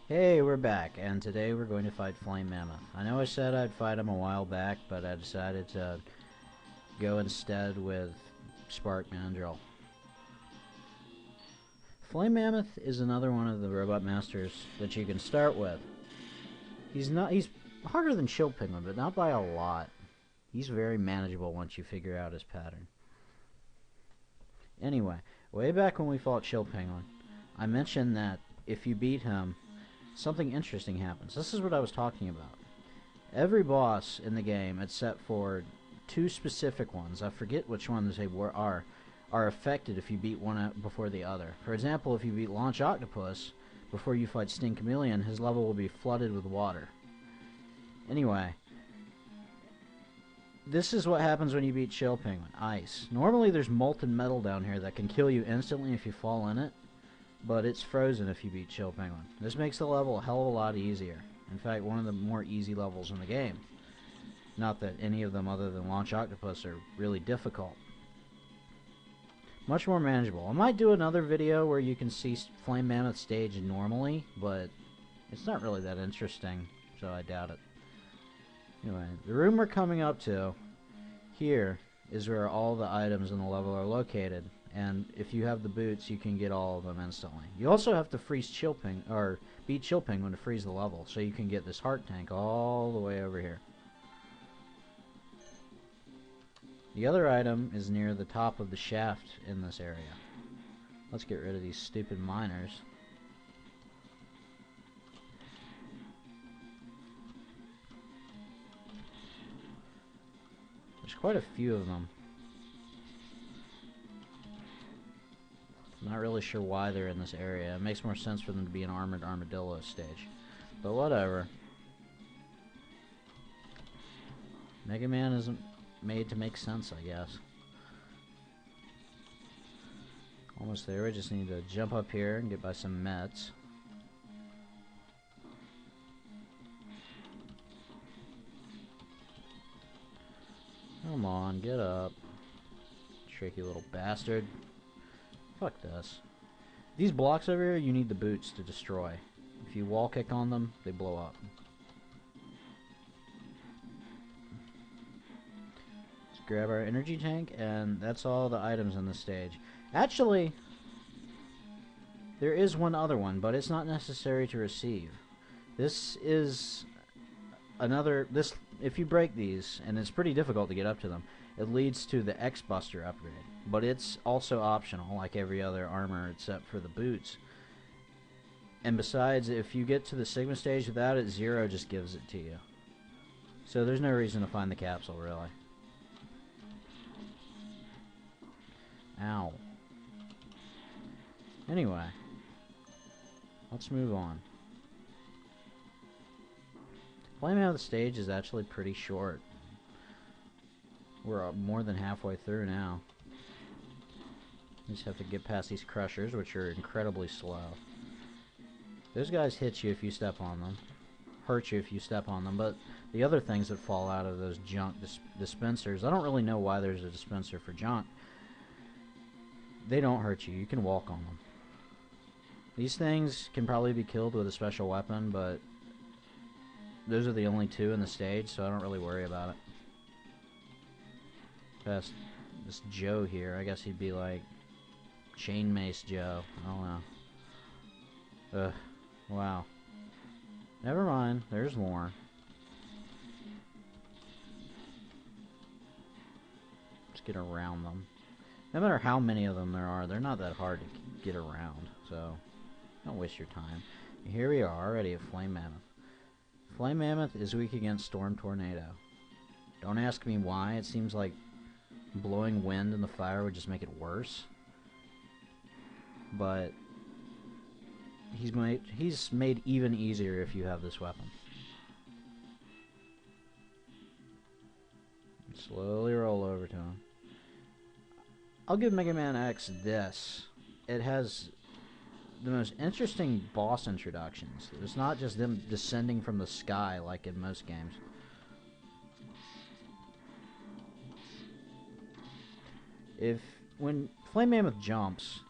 Hey, we're back, and today we're going to fight Flame Mammoth. I know I said I'd fight him a while back, but I decided to go instead with Spark Mandrill. Flame Mammoth is another one of the robot masters that you can start with. He's harder than Chill Penguin, but not by a lot. He's very manageable once you figure out his pattern. Anyway, way back when we fought Chill Penguin, I mentioned that if you beat him, something interesting happens. This is what I was talking about. Every boss in the game, except for two specific ones, I forget which ones they are affected if you beat one before the other. For example, if you beat Launch Octopus before you fight Sting Chameleon, his level will be flooded with water. Anyway, this is what happens when you beat Chill Penguin. Ice. Normally there's molten metal down here that can kill you instantly if you fall in it, but it's frozen if you beat Chill Penguin. This makes the level a hell of a lot easier. In fact, one of the more easy levels in the game. Not that any of them other than Launch Octopus are really difficult. Much more manageable. I might do another video where you can see Flame Mammoth stage normally, but it's not really that interesting, so I doubt it. Anyway, the room we're coming up to here is where all the items in the level are located, and if you have the boots, you can get all of them instantly. You also have to freeze beat Chill Penguin to freeze the level, so you can get this heart tank all the way over here. The other item is near the top of the shaft in this area. Let's get rid of these stupid miners. There's quite a few of them. I'm not really sure why they're in this area. It makes more sense for them to be an armored armadillo stage. But whatever. Mega Man isn't made to make sense, I guess. Almost there. We just need to jump up here and get by some mets. Come on, get up. Tricky little bastard. Fuck this. These blocks over here, you need the boots to destroy. If you wall kick on them, they blow up. Let's grab our energy tank, and that's all the items in this stage. Actually, there is one other one, but it's not necessary to receive. This is another... If you break these, and it's pretty difficult to get up to them, it leads to the X-Buster upgrade. But it's also optional, like every other armor except for the boots. And besides, if you get to the Sigma stage without it, Zero just gives it to you. So there's no reason to find the capsule, really. Ow. Anyway, let's move on. Flame out of the stage is actually pretty short. We're more than halfway through now. You just have to get past these crushers, which are incredibly slow. Those guys hit you if you step on them. Hurt you if you step on them, but the other things that fall out of those junk dispensers, I don't really know why there's a dispenser for junk. They don't hurt you. You can walk on them. These things can probably be killed with a special weapon, but those are the only two in the stage, so I don't really worry about it. Past this Joe here, I guess he'd be like Chain Mace Joe. I don't know. Ugh. Wow. Never mind. There's more. Let's get around them. No matter how many of them there are, they're not that hard to get around, so don't waste your time. Here we are, already at Flame Mammoth. Flame Mammoth is weak against Storm Tornado. Don't ask me why. It seems like blowing wind in the fire would just make it worse. But he's made even easier if you have this weapon. Slowly roll over to him. I'll give Mega Man X this. It has the most interesting boss introductions. It's not just them descending from the sky like in most games. When Flame Mammoth jumps,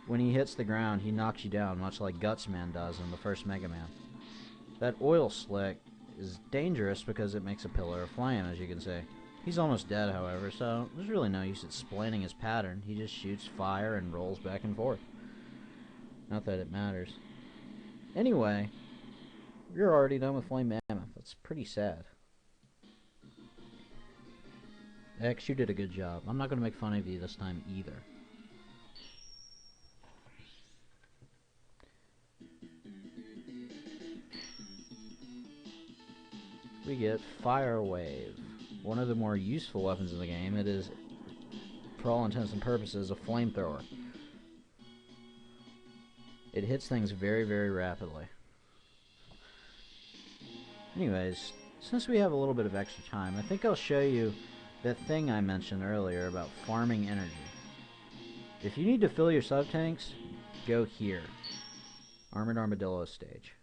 when he hits the ground, he knocks you down, much like Gutsman does in the first Mega Man. That oil slick is dangerous because it makes a pillar of flame, as you can see. He's almost dead, however, so there's really no use explaining his pattern. He just shoots fire and rolls back and forth. Not that it matters. Anyway, you're already done with Flame Mammoth. That's pretty sad. X, you did a good job. I'm not going to make fun of you this time either. We get Fire Wave. One of the more useful weapons in the game. It is, for all intents and purposes, a flamethrower. It hits things very, very rapidly. Anyways, since we have a little bit of extra time, I think I'll show you that thing I mentioned earlier about farming energy. If you need to fill your sub-tanks, go here. Armored Armadillo stage.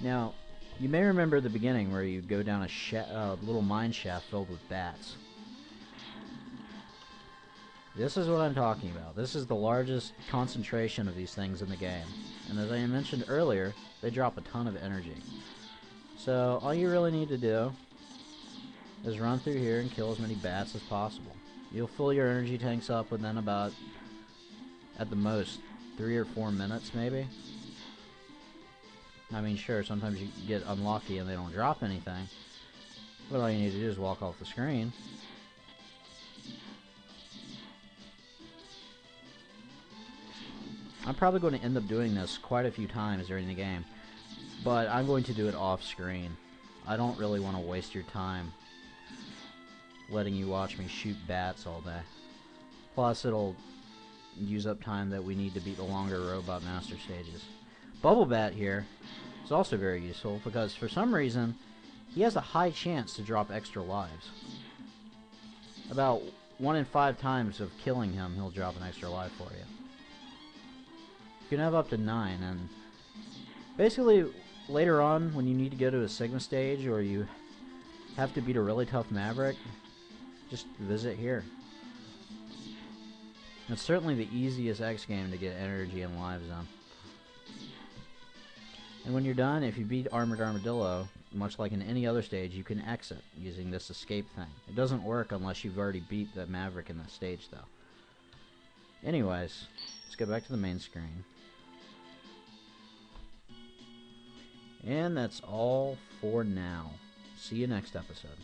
Now, you may remember the beginning where you go down a little mine shaft filled with bats. This is what I'm talking about. This is the largest concentration of these things in the game. And as I mentioned earlier, they drop a ton of energy. So all you really need to do is run through here and kill as many bats as possible. You'll fill your energy tanks up within about, at the most, 3 or 4 minutes maybe. I mean, sure, sometimes you get unlucky and they don't drop anything. But all you need to do is walk off the screen. I'm probably going to end up doing this quite a few times during the game. But I'm going to do it off screen. I don't really want to waste your time letting you watch me shoot bats all day. Plus, it'll use up time that we need to beat the longer Robot Master stages. Bubble Bat here is also very useful because for some reason he has a high chance to drop extra lives. About 1 in 5 times of killing him, he'll drop an extra life for you. You can have up to 9, and basically later on when you need to go to a Sigma stage or you have to beat a really tough Maverick, just visit here. It's certainly the easiest X game to get energy and lives on. And when you're done, if you beat Armored Armadillo, much like in any other stage, you can exit using this escape thing. It doesn't work unless you've already beat the Maverick in that stage, though. Anyways, let's go back to the main screen. And that's all for now. See you next episode.